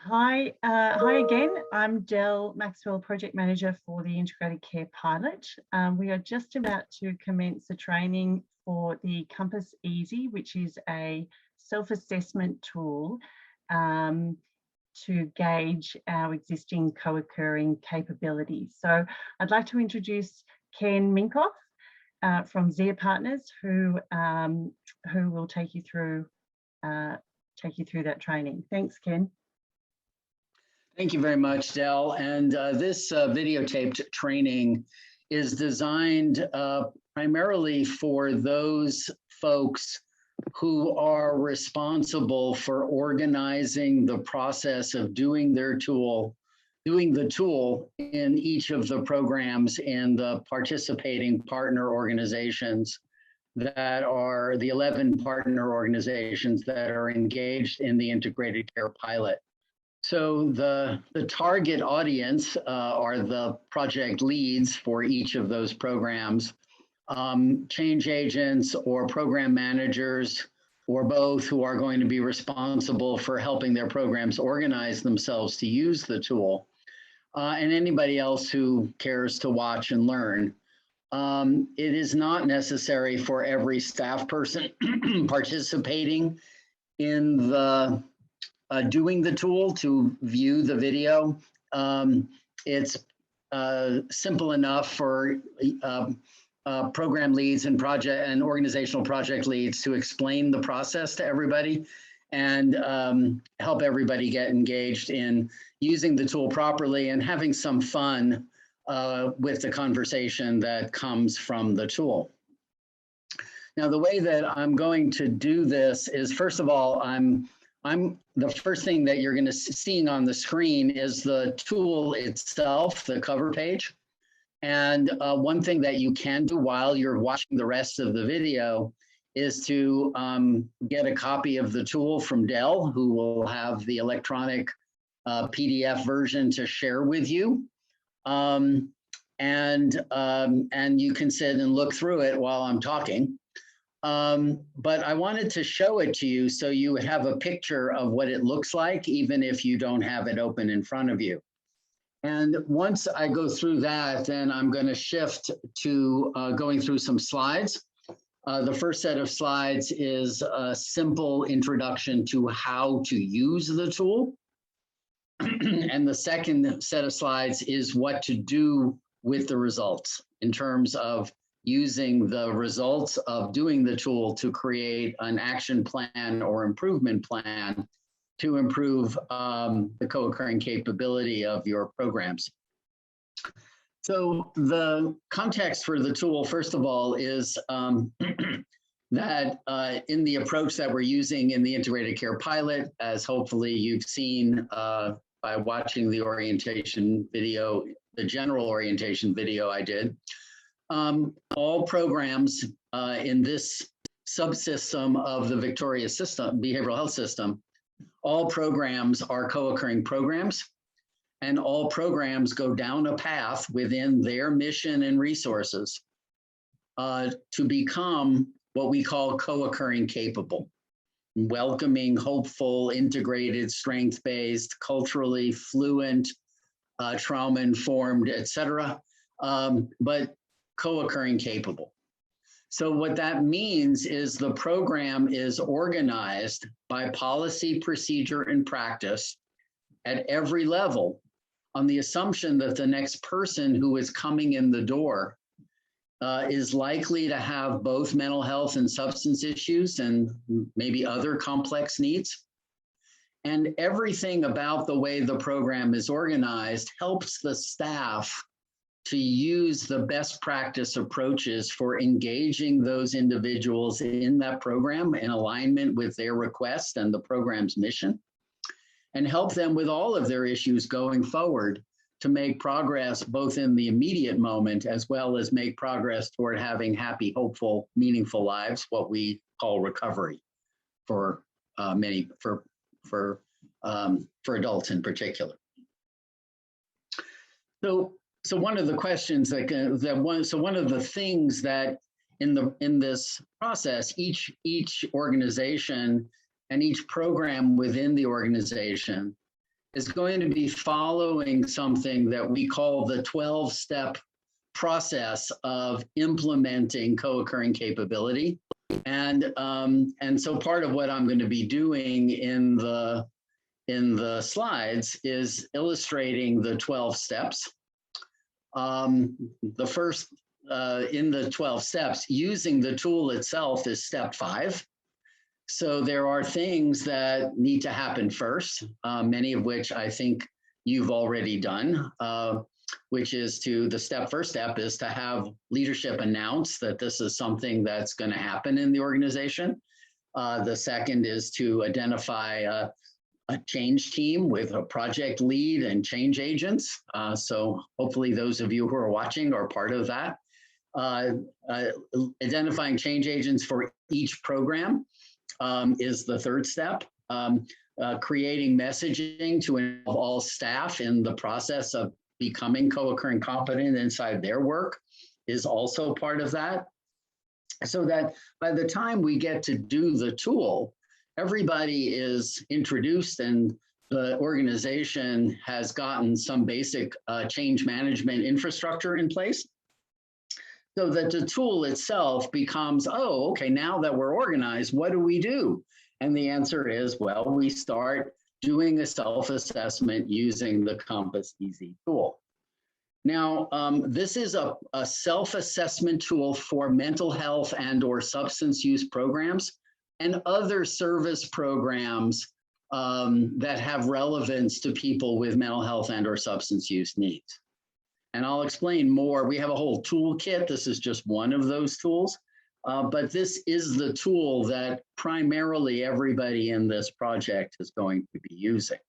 Hi again. I'm Del Maxwell, Project Manager for the Integrated Care Pilot. We are just about to commence the training for the Compass Easy, which is a self-assessment tool to gauge our existing co-occurring capabilities. So I'd like to introduce Ken Minkoff from Zia Partners, who will take you through that training. Thanks, Ken. Thank you very much, Del. And this videotaped training is designed primarily for those folks who are responsible for organizing the process of doing the tool in each of the programs in the participating partner organizations that are the 11 partner organizations that are engaged in the integrated care pilot. So the target audience are the project leads for each of those programs, change agents or program managers or both, who are going to be responsible for helping their programs organize themselves to use the tool, and anybody else who cares to watch and learn. It is not necessary for every staff person participating in the doing the tool to view the video. It's simple enough for program leads and project and organizational project leads to explain the process to everybody and help everybody get engaged in using the tool properly and having some fun with the conversation that comes from the tool. Now, the way that I'm going to do this is, first of all, the first thing that you're going to seeing on the screen is the tool itself, the cover page. And one thing that you can do while you're watching the rest of the video is to get a copy of the tool from Dell, who will have the electronic PDF version to share with you. And you can sit and look through it while I'm talking. But I wanted to show it to you so you have a picture of what it looks like, even if you don't have it open in front of you. And once I go through that, then I'm going to shift to going through some slides. The first set of slides is a simple introduction to how to use the tool. And the second set of slides is what to do with the results in terms of using the results of doing the tool to create an action plan or improvement plan to improve the co-occurring capability of your programs. So the context for the tool, first of all, is that in the approach that we're using in the integrated care pilot, as hopefully you've seen by watching the orientation video, the general orientation video I did, all programs in this subsystem of the Victoria system, behavioral health system, all programs are co-occurring programs, and all programs go down a path within their mission and resources to become what we call co-occurring capable, welcoming, hopeful, integrated, strength-based, culturally fluent, trauma-informed, etc., but co-occurring capable. So what that means is the program is organized by policy, procedure, and practice at every level on the assumption that the next person who is coming in the door is likely to have both mental health and substance issues and maybe other complex needs. And everything about the way the program is organized helps the staff to use the best practice approaches for engaging those individuals in that program in alignment with their request and the program's mission, and help them with all of their issues going forward to make progress both in the immediate moment as well as make progress toward having happy, hopeful, meaningful lives, what we call recovery for adults in particular. So one of the questions one of the things that in this process, each organization and each program within the organization is going to be following something that we call the 12-step process of implementing co-occurring capability. And so part of what I'm going to be doing in the slides is illustrating the 12 steps. The first in the 12 steps, using the tool itself is step 5. So there are things that need to happen first, many of which I think you've already done, which is the first step is to have leadership announce that this is something that's going to happen in the organization. The second is to identify a change team with a project lead and change agents. So hopefully those of you who are watching are part of that. Identifying change agents for each program is the third step. Creating messaging to involve all staff in the process of becoming co-occurring competent inside their work is also part of that. So that by the time we get to do the tool, everybody is introduced and the organization has gotten some basic change management infrastructure in place. So that the tool itself becomes, oh, okay, now that we're organized, what do we do? And the answer is, well, we start doing a self-assessment using the Compass Easy tool. Now, this is a self-assessment tool for mental health and/or substance use programs and other service programs that have relevance to people with mental health and/or substance use needs. And I'll explain more. We have a whole toolkit. This is just one of those tools. But this is the tool that primarily everybody in this project is going to be using.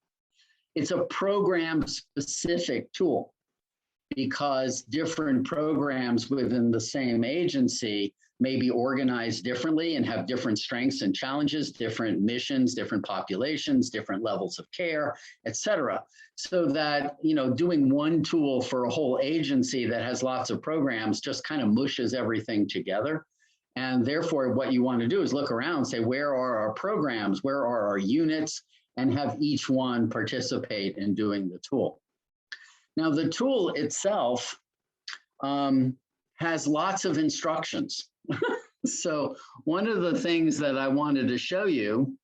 It's a program-specific tool because different programs within the same agency may be organized differently and have different strengths and challenges, different missions, different populations, different levels of care, et cetera. So that, you know, doing one tool for a whole agency that has lots of programs just kind of mushes everything together. And therefore, what you want to do is look around and say, where are our programs? Where are our units? And have each one participate in doing the tool. Now, the tool itself has lots of instructions. So one of the things that I wanted to show you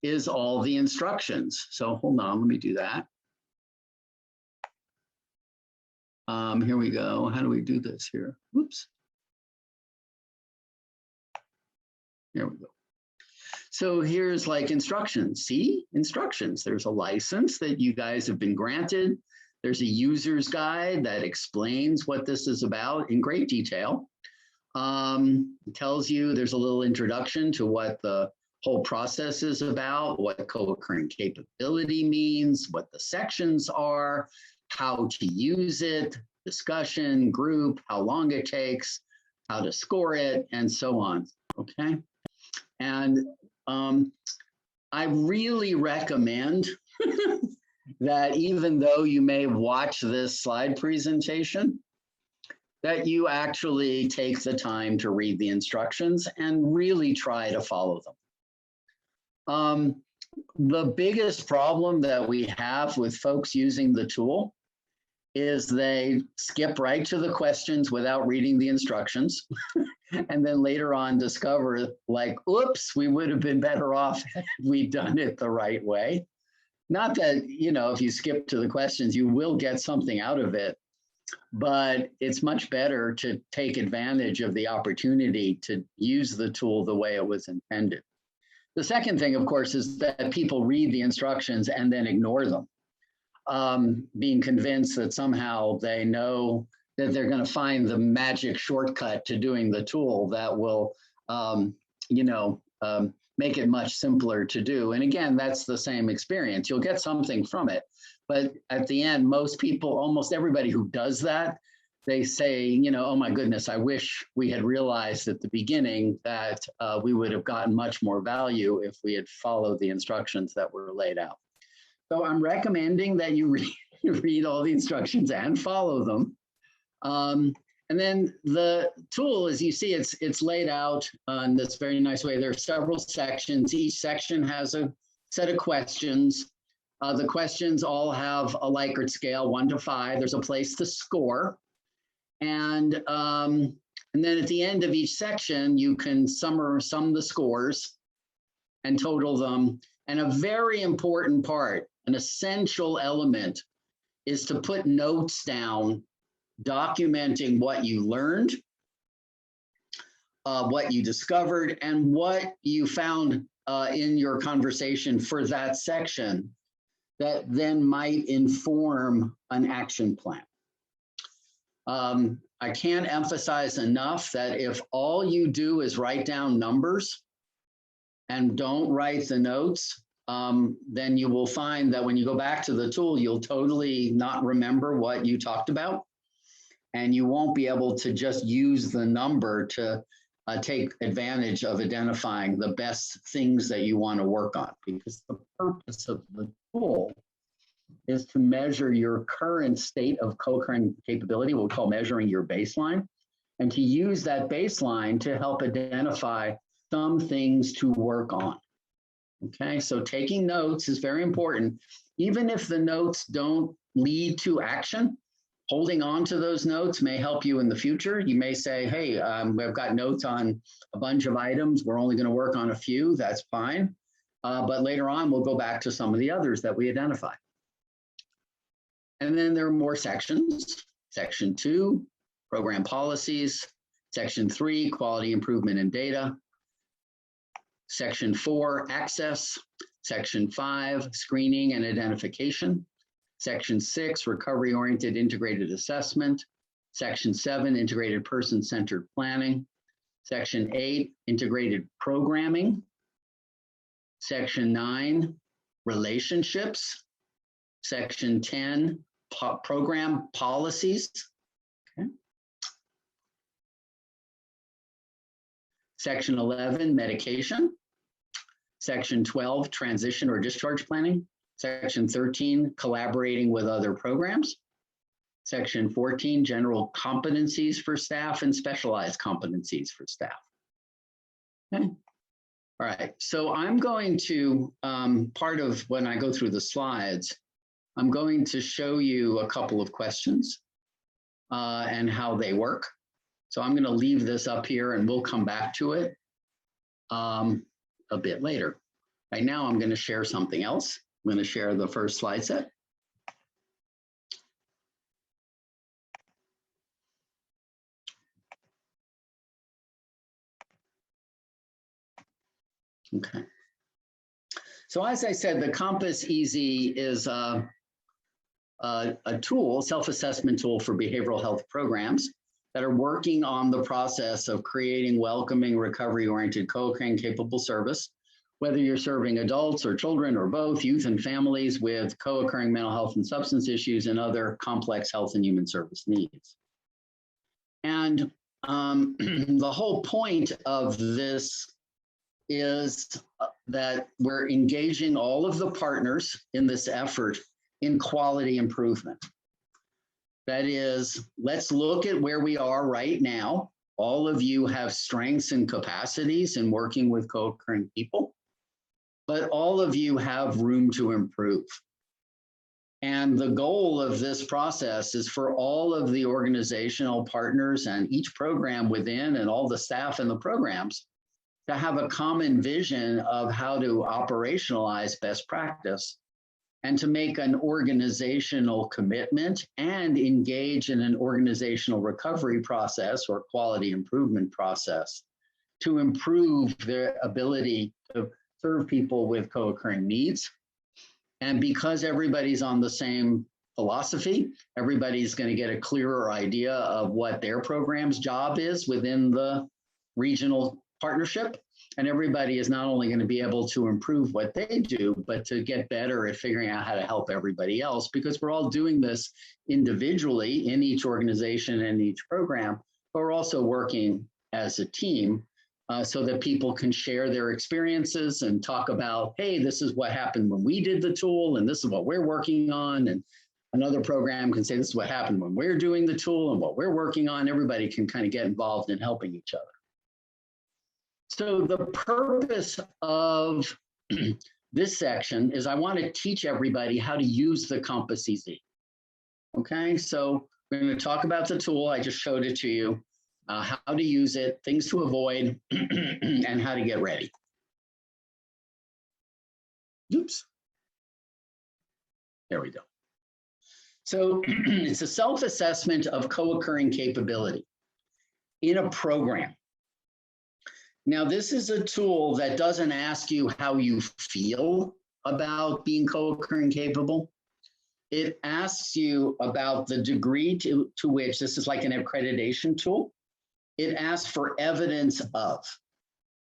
is all the instructions. So hold on, let me do that. Here we go. How do we do this here? Oops. There we go. So here's like instructions. See, instructions. There's a license that you guys have been granted. There's a user's guide that explains what this is about in great detail. It tells you there's a little introduction to what the whole process is about, what co-occurring capability means, what the sections are, how to use it, discussion, group, how long it takes, how to score it, and so on, okay? And I really recommend that even though you may watch this slide presentation, that you actually take the time to read the instructions and really try to follow them. The biggest problem that we have with folks using the tool is they skip right to the questions without reading the instructions. And then later on discover like, oops, we would have been better off had we done it the right way. Not that, you know, if you skip to the questions, you will get something out of it, but it's much better to take advantage of the opportunity to use the tool the way it was intended. The second thing, of course, is that people read the instructions and then ignore them, being convinced that somehow they know that they're going to find the magic shortcut to doing the tool that will, make it much simpler to do. And again, that's the same experience. You'll get something from it. But at the end, most people, almost everybody who does that, they say, you know, oh my goodness, I wish we had realized at the beginning that we would have gotten much more value if we had followed the instructions that were laid out. So I'm recommending that you read all the instructions and follow them. And then the tool, as you see, it's laid out in this very nice way. There are several sections. Each section has a set of questions. The questions all have a Likert scale, 1 to 5. There's a place to score. And then at the end of each section, you can sum the scores and total them. And a very important part, an essential element, is to put notes down documenting what you learned, what you discovered, and what you found in your conversation for that section that then might inform an action plan. I can't emphasize enough that if all you do is write down numbers and don't write the notes, then you will find that when you go back to the tool, you'll totally not remember what you talked about. And you won't be able to just use the number to take advantage of identifying the best things that you want to work on, because the purpose of the tool is to measure your current state of co-occurring capability, what we call measuring your baseline, and to use that baseline to help identify some things to work on. Okay, so taking notes is very important. Even if the notes don't lead to action, holding on to those notes may help you in the future. You may say, hey, I've got notes on a bunch of items. We're only going to work on a few. That's fine. But later on, we'll go back to some of the others that we identify. And then there are more sections. Section 2, program policies. Section 3, quality improvement in data. Section 4, access. Section 5, screening and identification. Section 6, recovery-oriented integrated assessment. Section 7, integrated person-centered planning. Section 8, integrated programming. Section 9, relationships. Section 10, program policies. Okay. Section 11, medication. Section 12, transition or discharge planning. Section 13, collaborating with other programs. Section 14, general competencies for staff and specialized competencies for staff. Okay. All right, so I'm going to, part of when I go through the slides, I'm going to show you a couple of questions and how they work. So I'm going to leave this up here and we'll come back to it a bit later. Right now, I'm going to share something else. I'm going to share the first slide set. Okay. So as I said, the Compass Easy is a tool, self-assessment tool for behavioral health programs that are working on the process of creating welcoming, recovery-oriented, co-occurring capable service, whether you're serving adults or children or both, youth and families with co-occurring mental health and substance issues and other complex health and human service needs. And the whole point of this is that we're engaging all of the partners in this effort in quality improvement. That is, let's look at where we are right now. All of you have strengths and capacities in working with co-occurring people, but all of you have room to improve. And the goal of this process is for all of the organizational partners and each program within and all the staff in the programs to have a common vision of how to operationalize best practice and to make an organizational commitment and engage in an organizational recovery process or quality improvement process to improve their ability to serve people with co-occurring needs. And because everybody's on the same philosophy, everybody's going to get a clearer idea of what their program's job is within the regional partnership. And everybody is not only going to be able to improve what they do, but to get better at figuring out how to help everybody else, because we're all doing this individually in each organization and each program, but we're also working as a team so that people can share their experiences and talk about, hey, this is what happened when we did the tool, and this is what we're working on. And another program can say, this is what happened when we're doing the tool and what we're working on. Everybody can kind of get involved in helping each other. So the purpose of this section is I want to teach everybody how to use the Compass EZ. Okay, so we're going to talk about the tool. I just showed it to you, how to use it, things to avoid, and how to get ready. Oops. There we go. So it's a self-assessment of co-occurring capability in a program. Now, this is a tool that doesn't ask you how you feel about being co-occurring capable. It asks you about the degree to which, this is like an accreditation tool, it asks for evidence of.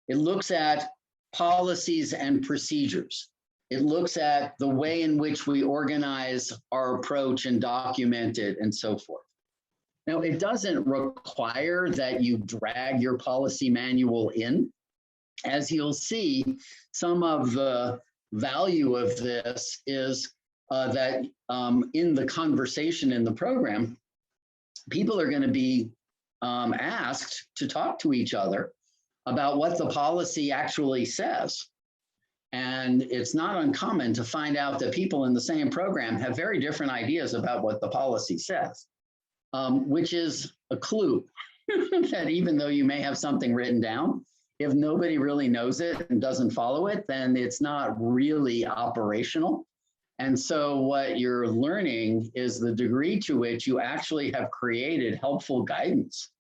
It looks at policies and procedures. It looks at the way in which we organize our approach and document it and so forth. Now, it doesn't require that you drag your policy manual in. As you'll see, some of the value of this is that in the conversation in the program, people are going to be asked to talk to each other about what the policy actually says. And it's not uncommon to find out that people in the same program have very different ideas about what the policy says, which is a clue that even though you may have something written down, if nobody really knows it and doesn't follow it, then it's not really operational. And so what you're learning is the degree to which you actually have created helpful guidance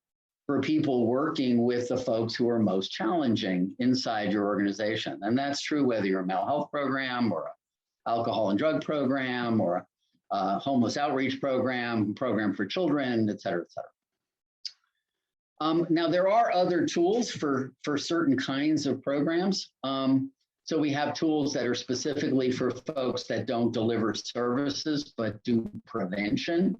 for people working with the folks who are most challenging inside your organization. And that's true whether you're a mental health program or an alcohol and drug program or a homeless outreach program, program for children, et cetera, et cetera. Now, there are other tools for certain kinds of programs. So we have tools that are specifically for folks that don't deliver services, but do prevention.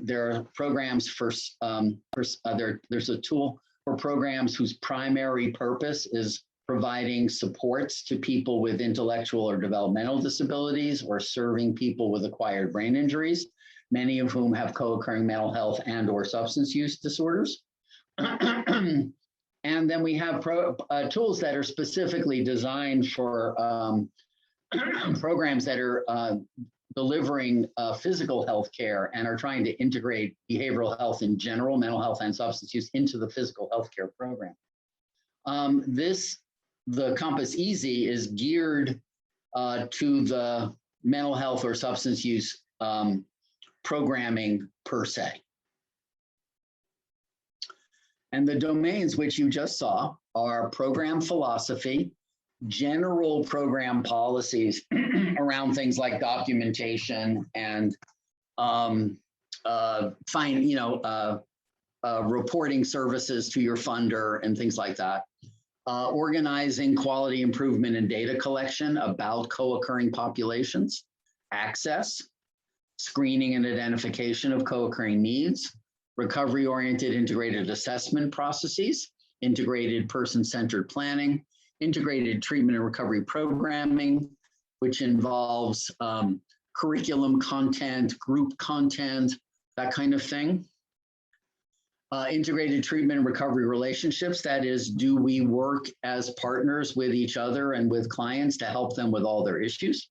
There are programs there's a tool for programs whose primary purpose is providing supports to people with intellectual or developmental disabilities or serving people with acquired brain injuries, many of whom have co-occurring mental health and or substance use disorders. And then we have tools that are specifically designed for programs that are delivering physical health care and are trying to integrate behavioral health in general, mental health and substance use into the physical health care program. The Compass EZ is geared to the mental health or substance use programming per se. And the domains which you just saw are program philosophy, general program policies around things like documentation and reporting services to your funder and things like that. Organizing quality improvement and data collection about co-occurring populations, access, screening and identification of co-occurring needs, recovery-oriented integrated assessment processes, integrated person-centered planning, integrated treatment and recovery programming, which involves curriculum content, group content, that kind of thing. Integrated treatment and recovery relationships, that is, do we work as partners with each other and with clients to help them with all their issues?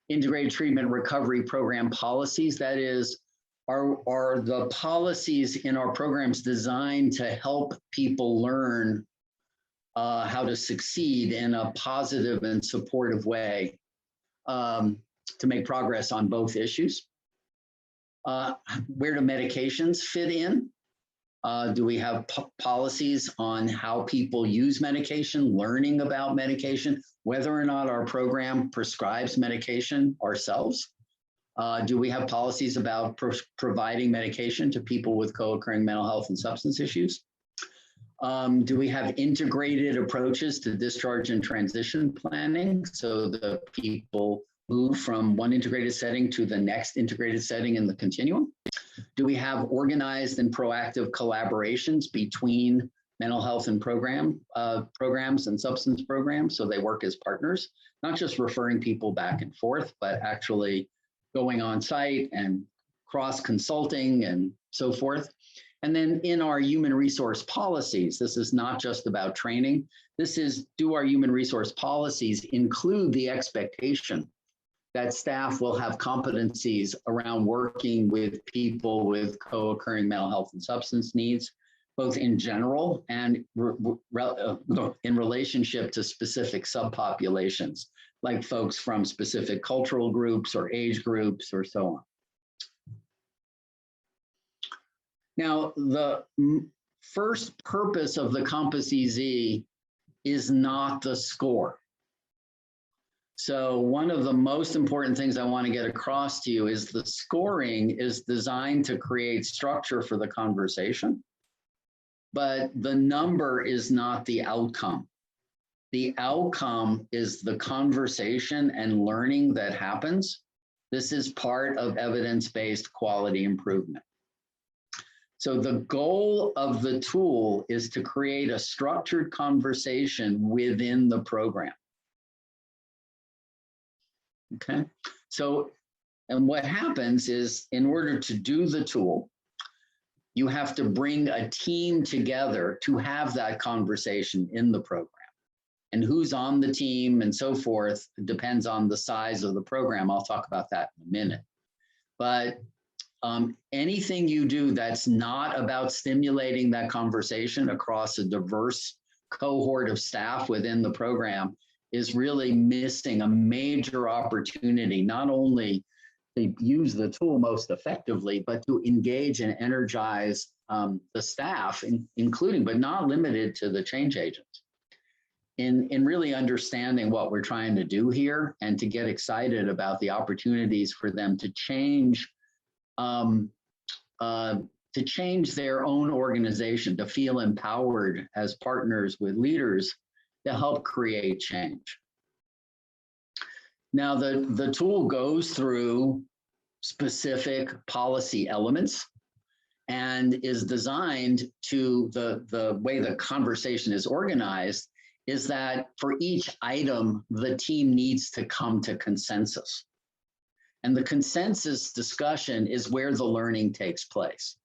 Integrated treatment and recovery program policies, that is, are the policies in our programs designed to help people learn how to succeed in a positive and supportive way to make progress on both issues? Where do medications fit in? Do we have policies on how people use medication, learning about medication, whether or not our program prescribes medication ourselves? Do we have policies about providing medication to people with co-occurring mental health and substance issues? Do we have integrated approaches to discharge and transition planning so the people move from one integrated setting to the next integrated setting in the continuum? Do we have organized and proactive collaborations between mental health and programs and substance programs so they work as partners, not just referring people back and forth, but actually going on site and cross-consulting and so forth? And then in our human resource policies, this is not just about training. This is, do our human resource policies include the expectation that staff will have competencies around working with people with co-occurring mental health and substance needs, both in general and in relationship to specific subpopulations, like folks from specific cultural groups or age groups or so on. Now, the first purpose of the Compass EZ is not the score. So one of the most important things I want to get across to you is the scoring is designed to create structure for the conversation, but the number is not the outcome. The outcome is the conversation and learning that happens. This is part of evidence-based quality improvement. So the goal of the tool is to create a structured conversation within the program. Okay, so, and what happens is in order to do the tool, you have to bring a team together to have that conversation in the program. And who's on the team and so forth depends on the size of the program. I'll talk about that in a minute. But anything you do that's not about stimulating that conversation across a diverse cohort of staff within the program is really missing a major opportunity, not only to use the tool most effectively, but to engage and energize the staff, including but not limited to the change agents, in really understanding what we're trying to do here and to get excited about the opportunities for them to change their own organization, to feel empowered as partners with leaders to help create change. Now, the tool goes through specific policy elements and is designed to, the way the conversation is organized is that for each item, the team needs to come to consensus. And the consensus discussion is where the learning takes place.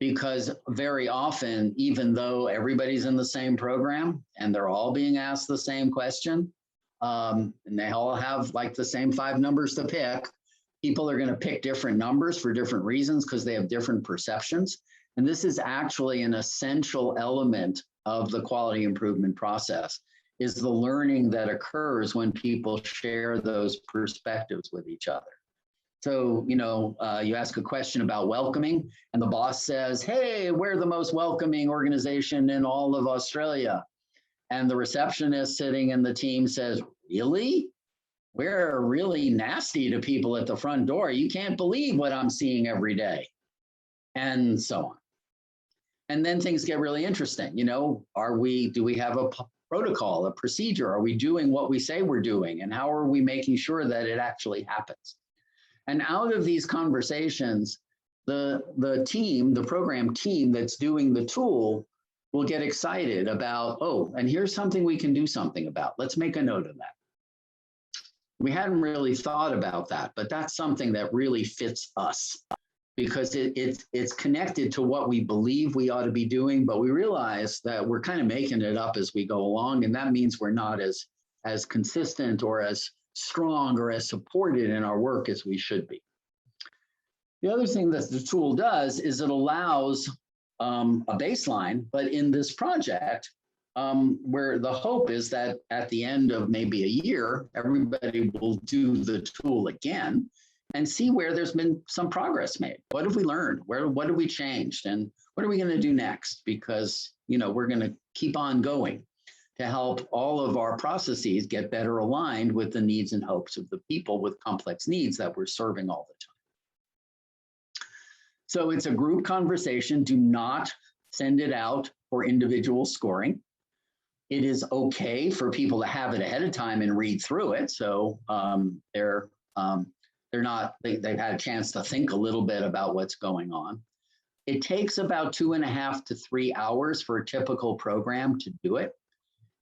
Because very often, even though everybody's in the same program and they're all being asked the same question, and they all have like the same 5 numbers to pick, people are going to pick different numbers for different reasons because they have different perceptions. And this is actually an essential element of the quality improvement process, is the learning that occurs when people share those perspectives with each other. So, you know, you ask a question about welcoming and the boss says, hey, we're the most welcoming organization in all of Australia. And the receptionist sitting in the team says, really? We're really nasty to people at the front door. You can't believe what I'm seeing every day. And so on. And then things get really interesting. You know, do we have a protocol, a procedure? Are we doing what we say we're doing? And how are we making sure that it actually happens? And out of these conversations, the team, the program team that's doing the tool will get excited about, oh, and here's something we can do something about. Let's make a note of that. We hadn't really thought about that, but that's something that really fits us because it's connected to what we believe we ought to be doing, but we realize that we're kind of making it up as we go along, and that means we're not as consistent or as strong or as supported in our work as we should be. The other thing that the tool does is it allows a baseline, but in this project, where the hope is that at the end of maybe a year, everybody will do the tool again and see where there's been some progress made. What have we learned? What have we changed? And what are we going to do next? Because, you know, we're going to keep on going to help all of our processes get better aligned with the needs and hopes of the people with complex needs that we're serving all the time. So it's a group conversation. Do not send it out for individual scoring. It is okay for people to have it ahead of time and read through it. So they've had a chance to think a little bit about what's going on. It takes about 2.5 to 3 hours for a typical program to do it.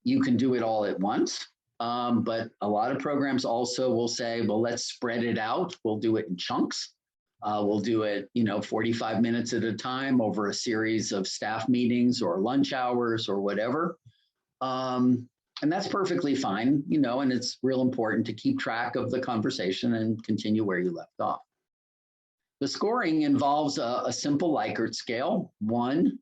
You can do it all at once, but a lot of programs also will say, well, let's spread it out. We'll do it in chunks. We'll do it, 45 minutes at a time over a series of staff meetings or lunch hours or whatever. And that's perfectly fine, and it's real important to keep track of the conversation and continue where you left off. The scoring involves a simple Likert scale. 1,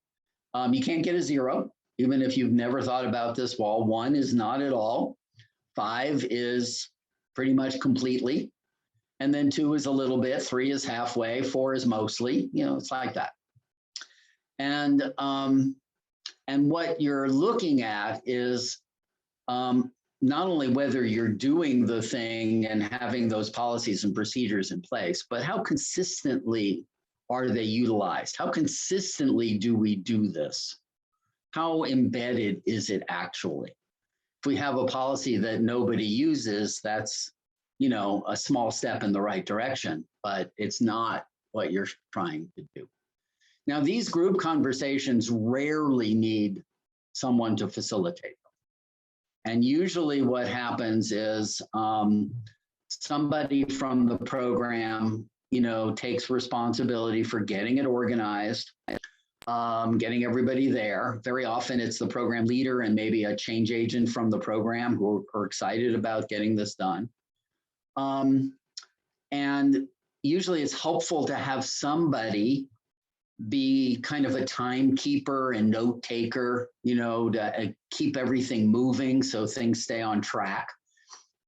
you can't get a 0, even if you've never thought about this wall. 1 is not at all. 5 is pretty much completely. And then 2 is a little bit, 3 is halfway, 4 is mostly, it's like that. And what you're looking at is not only whether you're doing the thing and having those policies and procedures in place, but how consistently are they utilized? How consistently do we do this? How embedded is it actually? If we have a policy that nobody uses, that's, a small step in the right direction, but it's not what you're trying to do. Now, these group conversations rarely need someone to facilitate them. And usually what happens is somebody from the program, takes responsibility for getting it organized, getting everybody there. Very often it's the program leader and maybe a change agent from the program who are excited about getting this done. And usually it's helpful to have somebody be kind of a timekeeper and note taker, to keep everything moving so things stay on track.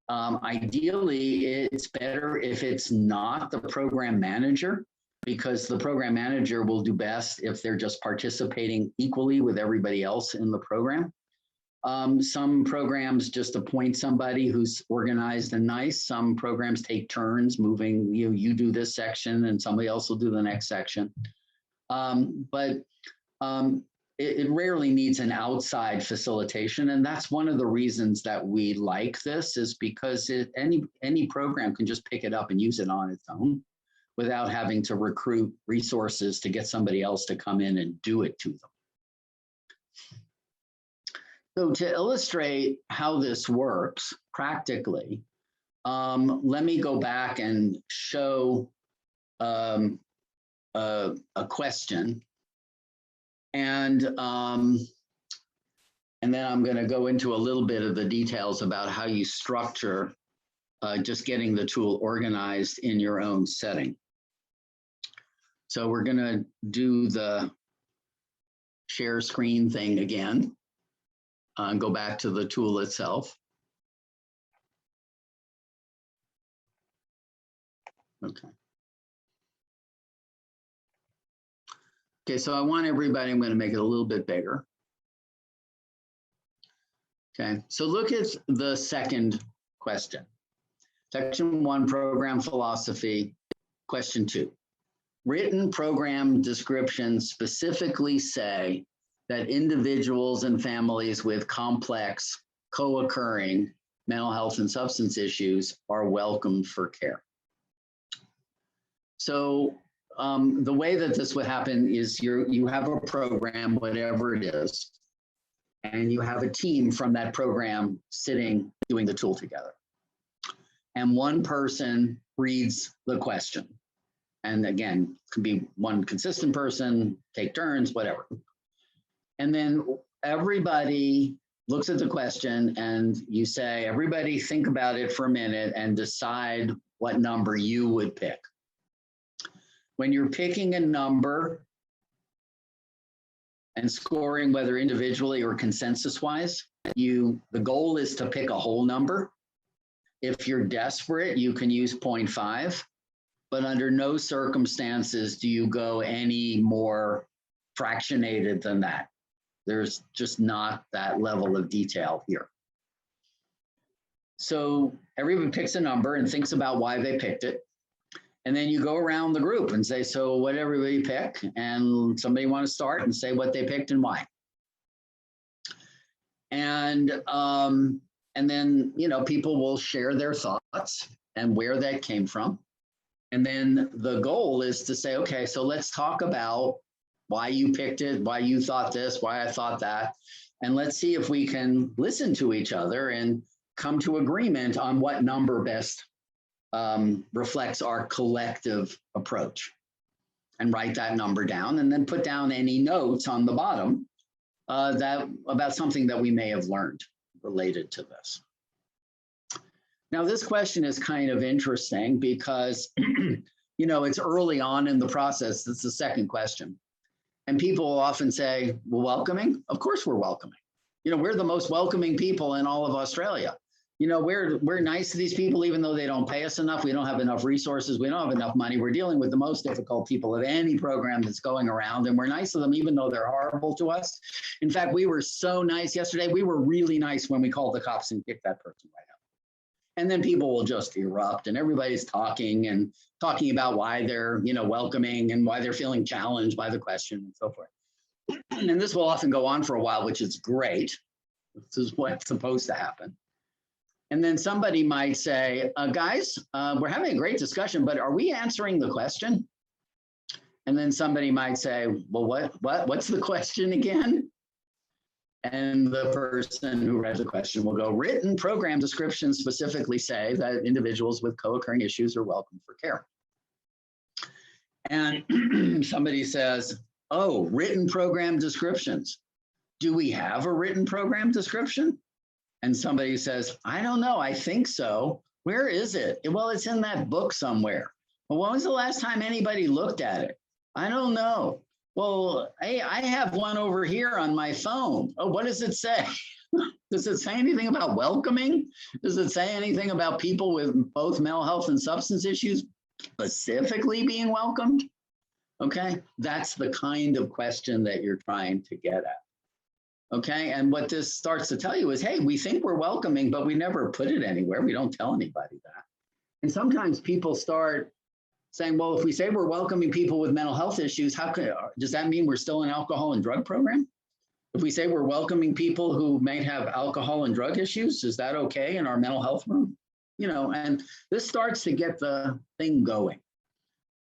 Ideally, it's better if it's not the program manager, because the program manager will do best if they're just participating equally with everybody else in the program. Some programs just appoint somebody who's organized and nice. Some programs take turns moving, you do this section and somebody else will do the next section. But it rarely needs an outside facilitation. And that's one of the reasons that we like this, is because any program can just pick it up and use it on its own without having to recruit resources to get somebody else to come in and do it to them. So to illustrate how this works practically, let me go back and show a question. And then I'm going to go into a little bit of the details about how you structure just getting the tool organized in your own setting. So we're going to do the share screen thing again. And go back to the tool itself. Okay. Okay, so I want everybody, I'm going to make it a little bit bigger. Okay, so look at the second question. Section 1, program philosophy. Question 2. Written program descriptions specifically say that individuals and families with complex, co-occurring mental health and substance issues are welcomed for care. So the way that this would happen is you have a program, whatever it is, and you have a team from that program sitting, doing the tool together. And one person reads the question. And again, it can be one consistent person, take turns, whatever. And then everybody looks at the question and you say, everybody think about it for a minute and decide what number you would pick. When you're picking a number and scoring, whether individually or consensus-wise, the goal is to pick a whole number. If you're desperate, you can use 0.5, but under no circumstances do you go any more fractionated than that. There's just not that level of detail here. So everyone picks a number and thinks about why they picked it. And then you go around the group and say, so what did everybody pick? And somebody want to start and say what they picked and why. And then, people will share their thoughts and where that came from. And then the goal is to say, okay, so let's talk about why you picked it, why you thought this, why I thought that. And let's see if we can listen to each other and come to agreement on what number best reflects our collective approach. And write that number down, and then put down any notes on the bottom about something that we may have learned related to this. Now, this question is kind of interesting because, it's early on in the process. It's the second question. And people will often say, well, welcoming? Of course we're welcoming. We're the most welcoming people in all of Australia. We're nice to these people, even though they don't pay us enough. We don't have enough resources. We don't have enough money. We're dealing with the most difficult people of any program that's going around. And we're nice to them, even though they're horrible to us. In fact, we were so nice yesterday. We were really nice when we called the cops and kicked that person right out. And then people will just erupt, and everybody's talking about why they're, welcoming and why they're feeling challenged by the question and so forth. And this will often go on for a while, which is great. This is what's supposed to happen. And then somebody might say, guys, we're having a great discussion, but are we answering the question? And then somebody might say, well, what's the question again? And the person who read the question will go, written program descriptions specifically say that individuals with co-occurring issues are welcome for care. And somebody says, oh, written program descriptions. Do we have a written program description? And somebody says, I don't know, I think so. Where is it? Well, it's in that book somewhere. Well, when was the last time anybody looked at it? I don't know. Well, hey, I have one over here on my phone. Oh, what does it say? Does it say anything about welcoming? Does it say anything about people with both mental health and substance issues specifically being welcomed? Okay, that's the kind of question that you're trying to get at. Okay, and what this starts to tell you is, hey, we think we're welcoming, but we never put it anywhere. We don't tell anybody that. And sometimes people start saying, well, if we say we're welcoming people with mental health issues, does that mean we're still an alcohol and drug program? If we say we're welcoming people who may have alcohol and drug issues, is that okay in our mental health room? And this starts to get the thing going.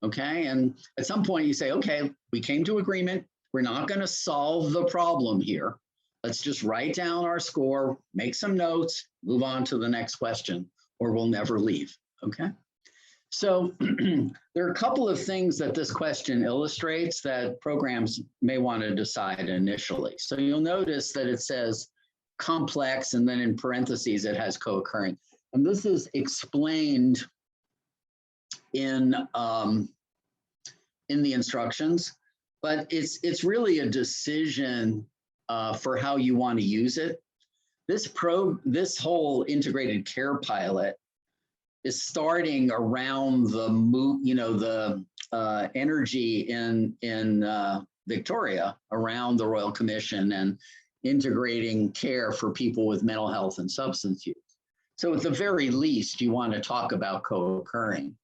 Okay, and at some point you say, okay, we came to agreement. We're not going to solve the problem here. Let's just write down our score, make some notes, move on to the next question, or we'll never leave, okay? So there are a couple of things that this question illustrates that programs may want to decide initially. So you'll notice that it says complex, and then in parentheses, it has co-occurring. And this is explained in the instructions, but it's really a decision for how you want to use it. This whole integrated care pilot is starting around the energy in Victoria around the Royal Commission and integrating care for people with mental health and substance use. So at the very least, you want to talk about co-occurring.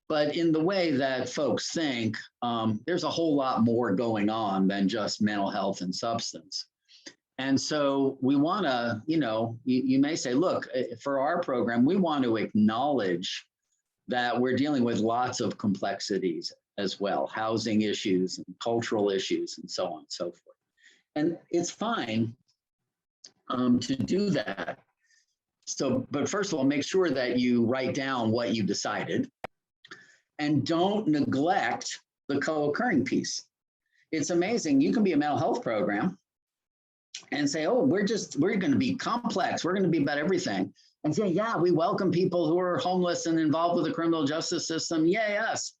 But in the way that folks think, there's a whole lot more going on than just mental health and substance. And so we want to, you may say, look, for our program, we want to acknowledge that we're dealing with lots of complexities as well, housing issues and cultural issues and so on and so forth. And it's fine to do that. So, but first of all, make sure that you write down what you decided and don't neglect the co-occurring piece. It's amazing. You can be a mental health program and say, oh, we're going to be complex. We're going to be about everything. And say, yeah, we welcome people who are homeless and involved with the criminal justice system. Yeah, yes.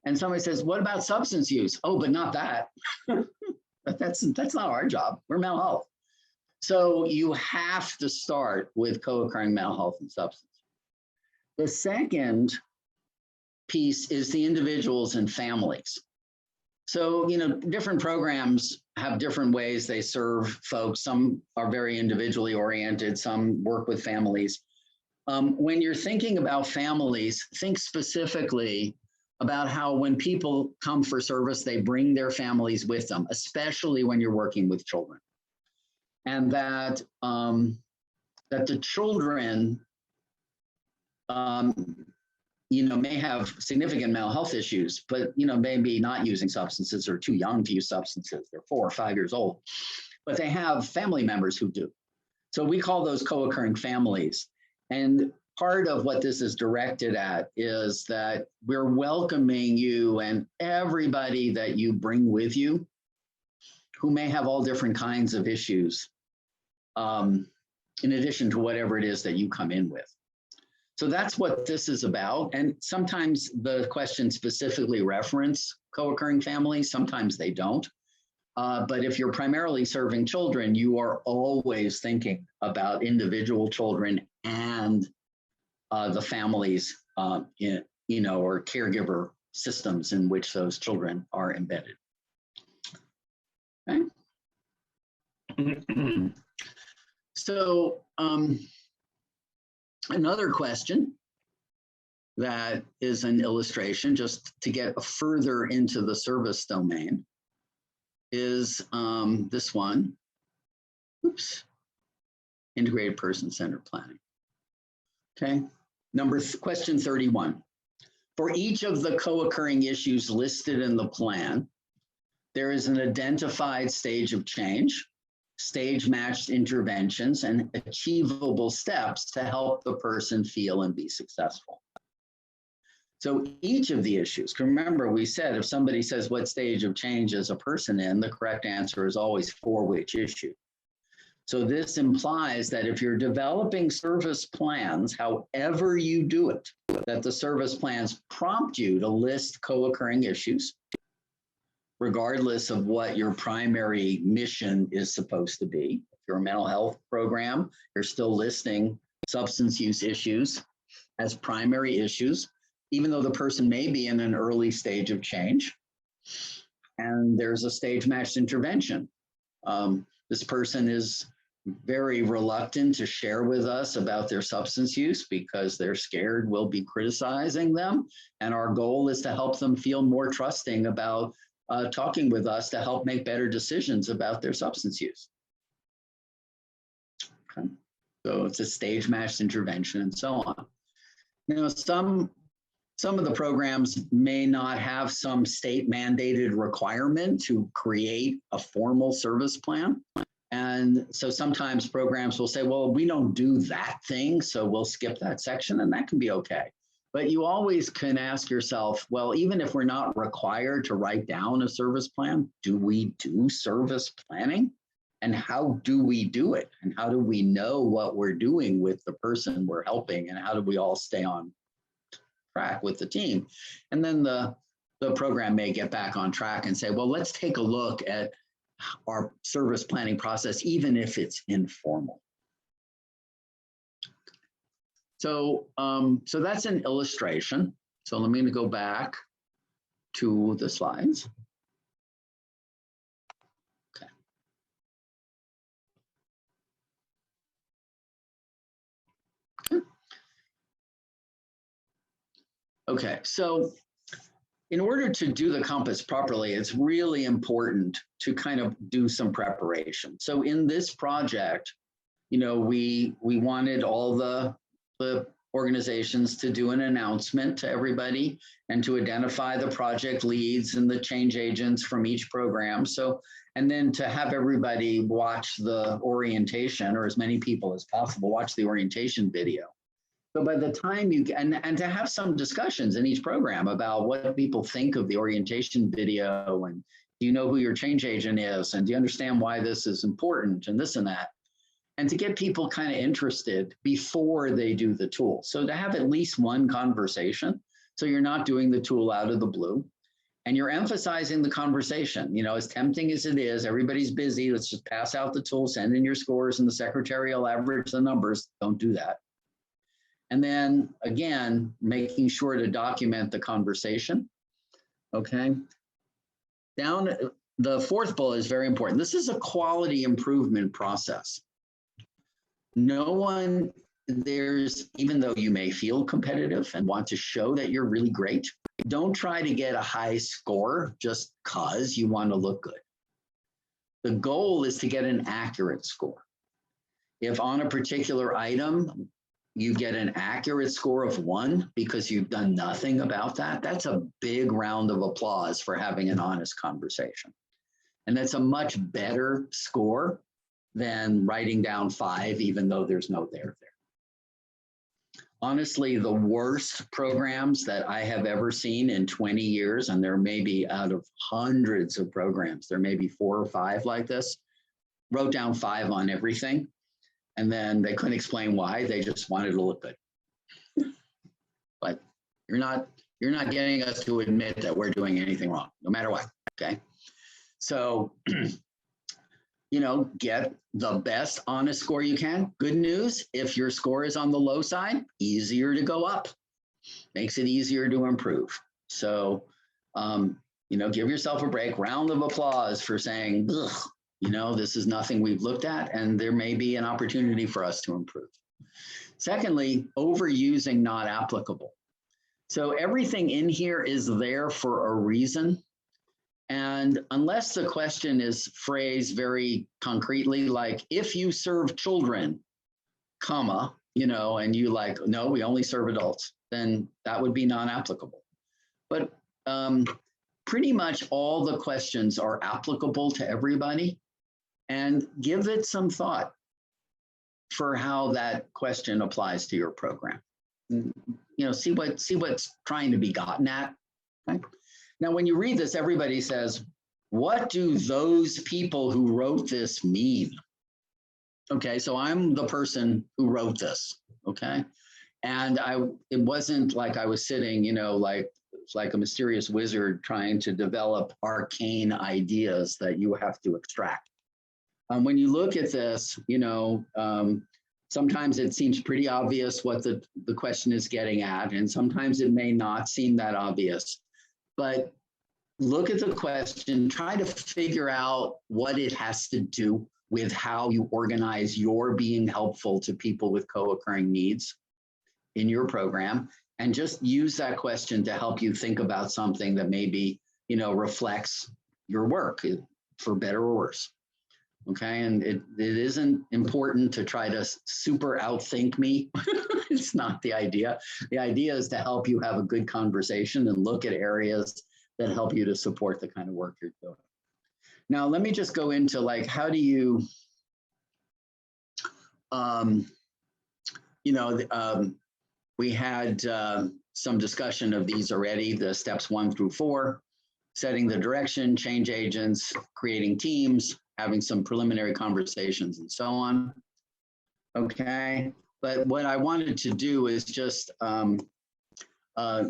And somebody says, what about substance use? Oh, but not that. But that's not our job. We're mental health. So you have to start with co-occurring mental health and substance. The second piece is the individuals and families. So, different programs have different ways they serve folks. Some are very individually oriented, some work with families. When you're thinking about families, think specifically about how when people come for service, they bring their families with them, especially when you're working with children. And that the children, may have significant mental health issues, but, maybe not using substances or too young to use substances. They're 4 or 5 years old, but they have family members who do. So we call those co-occurring families. And part of what this is directed at is that we're welcoming you and everybody that you bring with you who may have all different kinds of issues, in addition to whatever it is that you come in with. So that's what this is about. And sometimes the questions specifically reference co-occurring families, sometimes they don't. But if you're primarily serving children, you are always thinking about individual children and the families, or caregiver systems in which those children are embedded. Okay. So another question that is an illustration, just to get further into the service domain, is this one. Oops. Integrated person-centered planning. Okay. Question 31. For each of the co-occurring issues listed in the plan, there is an identified stage of change, stage-matched interventions, and achievable steps to help the person feel and be successful. So each of the issues, remember we said if somebody says what stage of change is a person in, the correct answer is always for which issue. So this implies that if you're developing service plans, however you do it, that the service plans prompt you to list co-occurring issues, regardless of what your primary mission is supposed to be. If you're a mental health program, you're still listing substance use issues as primary issues, even though the person may be in an early stage of change. And there's a stage-matched intervention. This person is very reluctant to share with us about their substance use because they're scared we'll be criticizing them. And our goal is to help them feel more trusting about talking with us to help make better decisions about their substance use. Okay. So it's a stage-matched intervention and so on. Now, some of the programs may not have some state-mandated requirement to create a formal service plan. And so sometimes programs will say, well, we don't do that thing, so we'll skip that section, and that can be okay. But you always can ask yourself, well, even if we're not required to write down a service plan, do we do service planning? And how do we do it? And how do we know what we're doing with the person we're helping? And how do we all stay on track with the team? And then the program may get back on track and say, well, let's take a look at our service planning process, even if it's informal. So, so that's an illustration. So let me go back to the slides. Okay. Okay, so in order to do the compass properly, it's really important to kind of do some preparation. So in this project, we wanted all the organizations to do an announcement to everybody and to identify the project leads and the change agents from each program. So, and then to have everybody watch the orientation, or as many people as possible, watch the orientation video. So by the time and to have some discussions in each program about what people think of the orientation video, and do you know who your change agent is, and do you understand why this is important, and this and that, and to get people kind of interested before they do the tool. So to have at least one conversation, so you're not doing the tool out of the blue, and you're emphasizing the conversation. As tempting as it is, everybody's busy, let's just pass out the tool, send in your scores, and the secretary will average the numbers. Don't do that. And then again, making sure to document the conversation. Okay. Down, the fourth bullet is very important. This is a quality improvement process. No one, even though you may feel competitive and want to show that you're really great, don't try to get a high score just because you want to look good. The goal is to get an accurate score. If on a particular item, you get an accurate score of 1 because you've done nothing about that, that's a big round of applause for having an honest conversation. And that's a much better score than writing down 5, even though there's no there. Honestly, the worst programs that I have ever seen in 20 years, and there may be out of hundreds of programs, there may be 4 or 5 like this, wrote down 5 on everything. And then they couldn't explain why, they just wanted to look good. But you're not getting us to admit that we're doing anything wrong, no matter what, okay? So, you know, get the best honest score you can. Good news, if your score is on the low side, easier to go up. Makes it easier to improve. So, you know, give yourself a break. Round of applause for saying, ugh, you know, this is nothing we've looked at, and there may be an opportunity for us to improve. Secondly, overusing not applicable. So everything in here is there for a reason. And unless the question is phrased very concretely, like if you serve children, comma, you know, and you like, no, we only serve adults, then that would be non-applicable. But pretty much all the questions are applicable to everybody, and give it some thought for how that question applies to your program. You know, see what's trying to be gotten at. Okay? Now, when you read this, everybody says, what do those people who wrote this mean? Okay, so I'm the person who wrote this, okay? And it wasn't like I was sitting, you know, like a mysterious wizard trying to develop arcane ideas that you have to extract. When you look at this, you know, sometimes it seems pretty obvious what the question is getting at, and sometimes it may not seem that obvious. But look at the question, try to figure out what it has to do with how you organize your being helpful to people with co-occurring needs in your program, and just use that question to help you think about something that maybe, you know, reflects your work, for better or worse. Okay, and it isn't important to try to super outthink me. It's not the idea. The idea is to help you have a good conversation and look at areas that help you to support the kind of work you're doing. Now, let me just go into like, how do you, you know, we had some discussion of these already, the steps 1 through 4, setting the direction, change agents, creating teams, having some preliminary conversations and so on. Okay, but what I wanted to do is just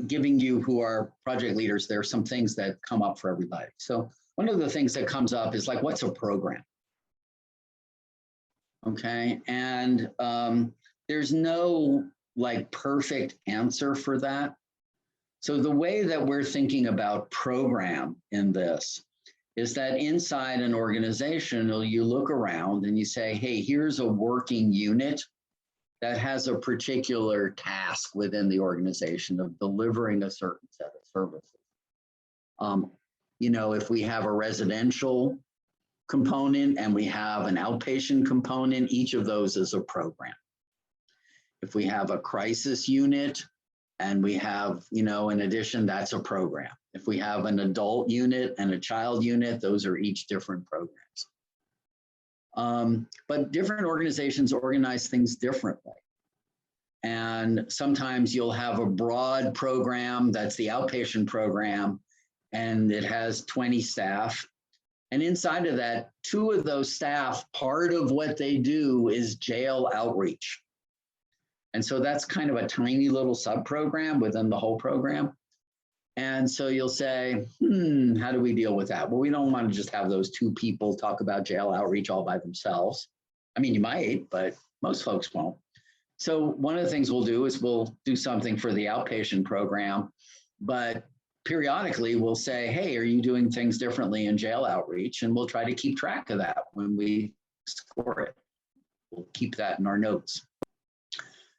giving you who are project leaders, there are some things that come up for everybody. So one of the things that comes up is like, what's a program? Okay, and there's no like perfect answer for that. So the way that we're thinking about program in this is that inside an organization, you look around and you say, hey, here's a working unit that has a particular task within the organization of delivering a certain set of services. You know, if we have a residential component and we have an outpatient component, each of those is a program. If we have a crisis unit and we have, you know, in addition, that's a program. If we have an adult unit and a child unit, those are each different programs. But different organizations organize things differently. And sometimes you'll have a broad program that's the outpatient program, and it has 20 staff. And inside of that, 2 of those staff, part of what they do is jail outreach. And so that's kind of a tiny little sub-program within the whole program. And so you'll say, how do we deal with that? Well, we don't want to just have those 2 people talk about jail outreach all by themselves. I mean, you might, but most folks won't. So one of the things we'll do is we'll do something for the outpatient program, but periodically we'll say, hey, are you doing things differently in jail outreach? And we'll try to keep track of that when we score it. We'll keep that in our notes.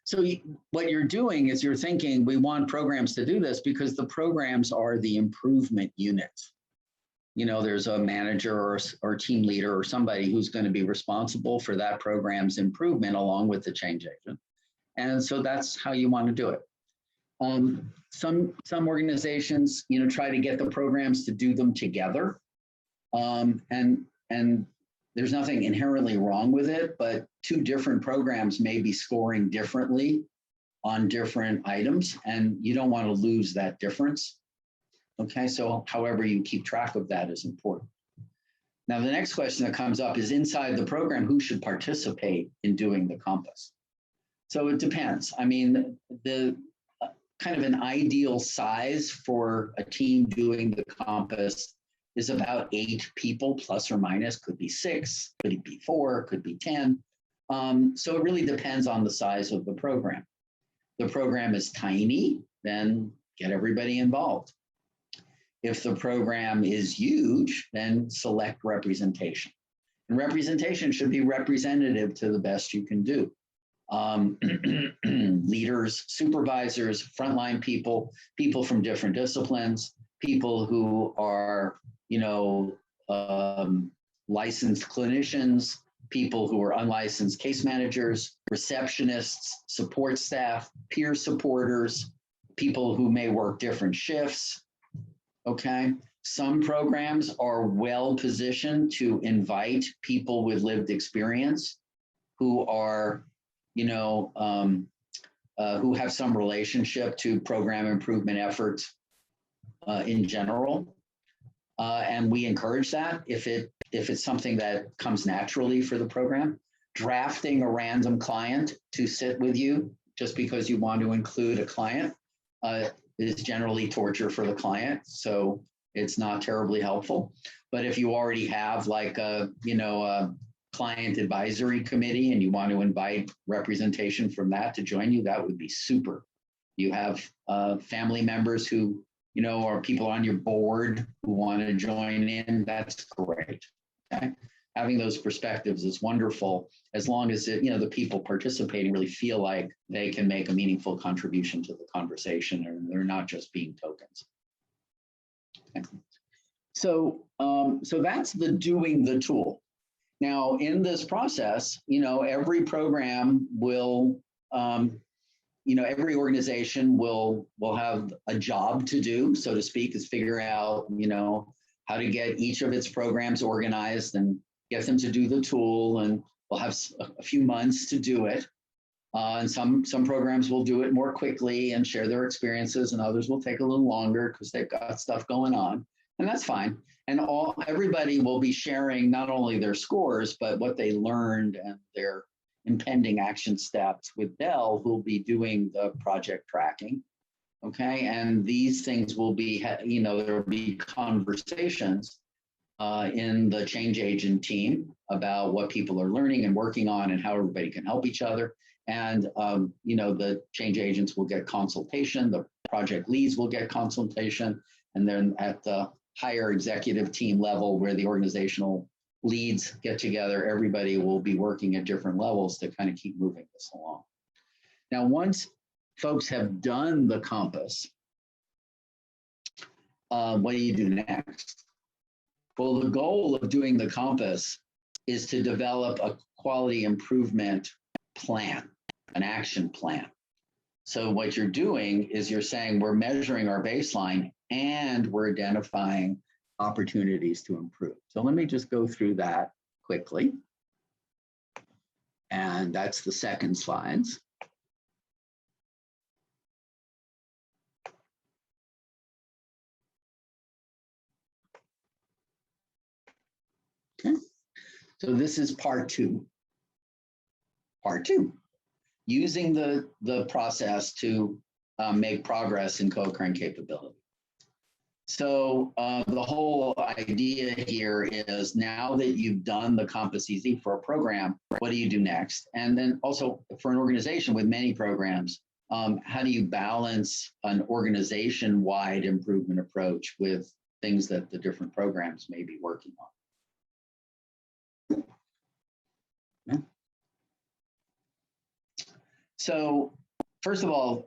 So what you're doing is you're thinking, we want programs to do this because the programs are the improvement units. You know, there's a manager or team leader or somebody who's going to be responsible for that program's improvement along with the change agent. And so that's how you want to do it. Some organizations, you know, try to get the programs to do them together. And there's nothing inherently wrong with it, but 2 different programs may be scoring differently on different items, and you don't want to lose that difference. Okay, so however you keep track of that is important. Now, the next question that comes up is inside the program, who should participate in doing the compass? So it depends. I mean, the kind of an ideal size for a team doing the compass is about 8 people, plus or minus, could be 6, could be 4, could be 10. So it really depends on the size of the program. The program is tiny, then get everybody involved. If the program is huge, then select representation. And representation should be representative to the best you can do. Leaders, supervisors, frontline people, people from different disciplines, people who are, licensed clinicians, people who are unlicensed case managers, receptionists, support staff, peer supporters, people who may work different shifts. Okay, some programs are well positioned to invite people with lived experience who are, who have some relationship to program improvement efforts in general. And we encourage that if it's something that comes naturally for the program. Drafting a random client to sit with you just because you want to include a client is generally torture for the client, so it's not terribly helpful. But if you already have like a client advisory committee and you want to invite representation from that to join you, that would be super. You have family members who or people on your board who want to join in, that's great. Okay, having those perspectives is wonderful as long as the people participating really feel like they can make a meaningful contribution to the conversation and they're not just being tokens. Okay. So that's the doing the tool. Now in this process, every program will, every organization will have a job to do, so to speak, is figure out, how to get each of its programs organized and get them to do the tool, and we'll have a few months to do it. And some programs will do it more quickly and share their experiences, and others will take a little longer because they've got stuff going on, and that's fine. And everybody will be sharing not only their scores, but what they learned and their impending action steps with Dell, who'll be doing the project tracking. Okay, and these things will be, there will be conversations in the change agent team about what people are learning and working on and how everybody can help each other. And, the change agents will get consultation, the project leads will get consultation, and then at the higher executive team level where the organizational leads get together, everybody will be working at different levels to kind of keep moving this along. Now, once folks have done the compass, what do you do next? Well, the goal of doing the compass is to develop a quality improvement plan, an action plan. So what you're doing is you're saying we're measuring our baseline and we're identifying opportunities to improve. So let me just go through that quickly. And that's the second slides. Okay. So this is part 2. Part 2, using the process to make progress in co-occurring capability. So the whole idea here is now that you've done the Compass Easy for a program, what do you do next? And then also for an organization with many programs, how do you balance an organization-wide improvement approach with things that the different programs may be working on? Yeah. So first of all,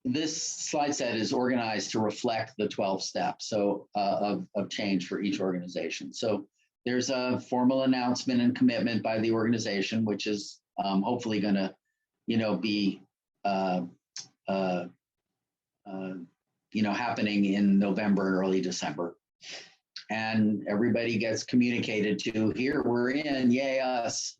this slide set is organized to reflect the 12 steps of change for each organization. So there's a formal announcement and commitment by the organization, which is hopefully going to, be, happening in November and early December. And everybody gets communicated to, here we're in, yay us.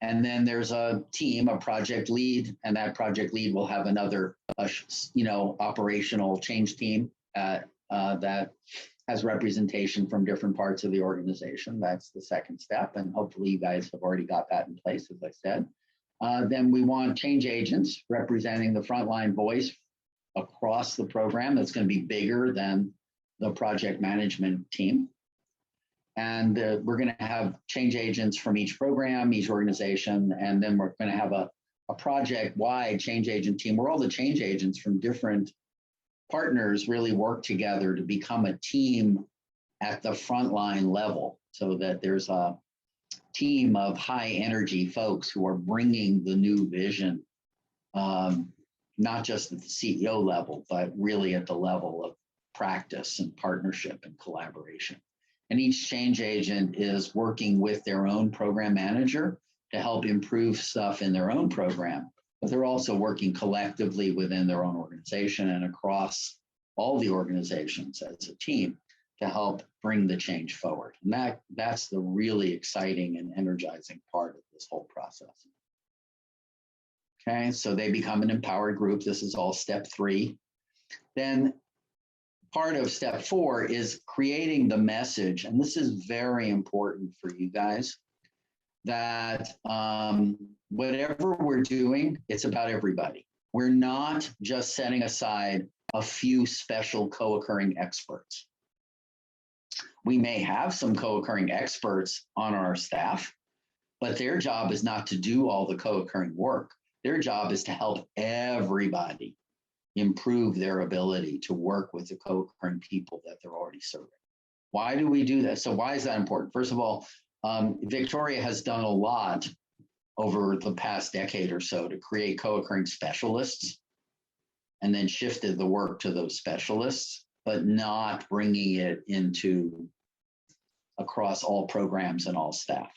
And then there's a team, a project lead, and that project lead will have another, operational change team that has representation from different parts of the organization. That's the second step. And hopefully you guys have already got that in place, as I said. Then we want change agents representing the frontline voice across the program. That's going to be bigger than the project management team. And we're going to have change agents from each program, each organization, and then we're going to have a project-wide change agent team where all the change agents from different partners really work together to become a team at the frontline level, so that there's a team of high energy folks who are bringing the new vision, not just at the CEO level, but really at the level of practice and partnership and collaboration. And each change agent is working with their own program manager to help improve stuff in their own program, but they're also working collectively within their own organization and across all the organizations as a team to help bring the change forward. And that's the really exciting and energizing part of this whole process. Okay, so they become an empowered group. This is all step 3. Then part of step 4 is creating the message, and this is very important for you guys, that whatever we're doing, it's about everybody. We're not just setting aside a few special co-occurring experts. We may have some co-occurring experts on our staff, but their job is not to do all the co-occurring work. Their job is to help everybody improve their ability to work with the co-occurring people that they're already serving. Why do we do that? So why is that important? First of all, Victoria has done a lot over the past decade or so to create co-occurring specialists, and then shifted the work to those specialists, but not bringing it into across all programs and all staff.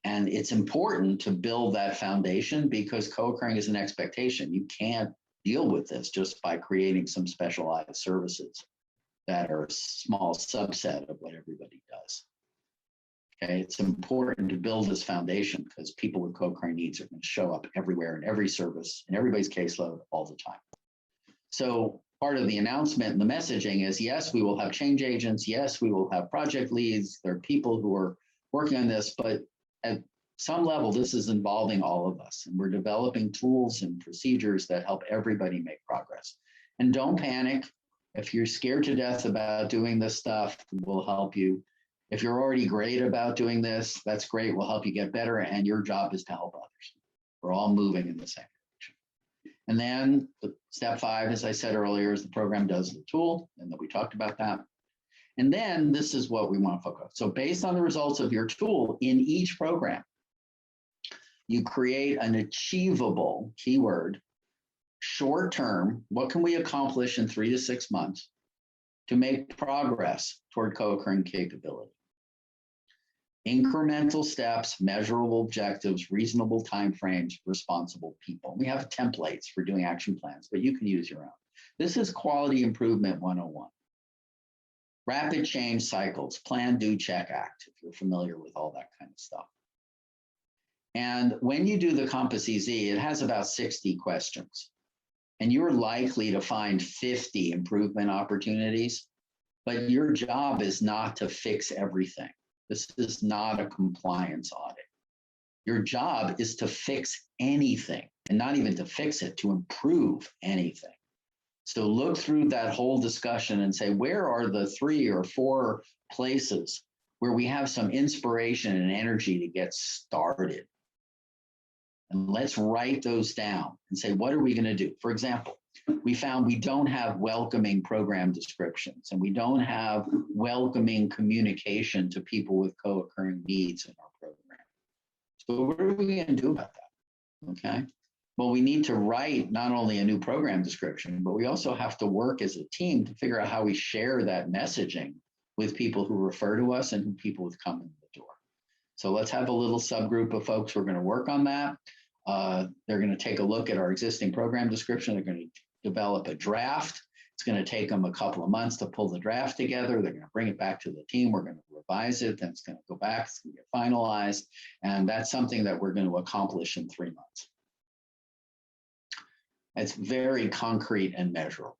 And it's important to build that foundation because co-occurring is an expectation. You can't deal with this just by creating some specialized services that are a small subset of what everybody does. Okay, it's important to build this foundation because people with co-occurring needs are going to show up everywhere in every service, in everybody's caseload all the time. So part of the announcement and the messaging is, yes, we will have change agents. Yes, we will have project leads. There are people who are working on this, but at some level, this is involving all of us. And we're developing tools and procedures that help everybody make progress. And don't panic. If you're scared to death about doing this stuff, we'll help you. If you're already great about doing this, that's great. We'll help you get better. And your job is to help others. We're all moving in the same direction. And then step 5, as I said earlier, is the program does the tool, and that we talked about that. And then this is what we want to focus on. So based on the results of your tool in each program, you create an achievable, keyword, short-term, what can we accomplish in 3 to 6 months to make progress toward co-occurring capability? Incremental steps, measurable objectives, reasonable timeframes, responsible people. We have templates for doing action plans, but you can use your own. This is quality improvement 101. Rapid change cycles, plan, do, check, act, if you're familiar with all that kind of stuff. And when you do the Compass EZ, it has about 60 questions. And you're likely to find 50 improvement opportunities, but your job is not to fix everything. This is not a compliance audit. Your job is to fix anything, and not even to fix it, to improve anything. So look through that whole discussion and say, where are the 3 or 4 places where we have some inspiration and energy to get started? And let's write those down and say, what are we going to do? For example, we found we don't have welcoming program descriptions, and we don't have welcoming communication to people with co-occurring needs in our program. So what are we going to do about that? Okay. Well, we need to write not only a new program description, but we also have to work as a team to figure out how we share that messaging with people who refer to us and people who come in the door. So let's have a little subgroup of folks who are going to work on that. They're going to take a look at our existing program description. They're going to develop a draft. It's going to take them a couple of months to pull the draft together. They're going to bring it back to the team. We're going to revise it. Then it's going to go back. It's going to get finalized. And that's something that we're going to accomplish in 3 months. It's very concrete and measurable.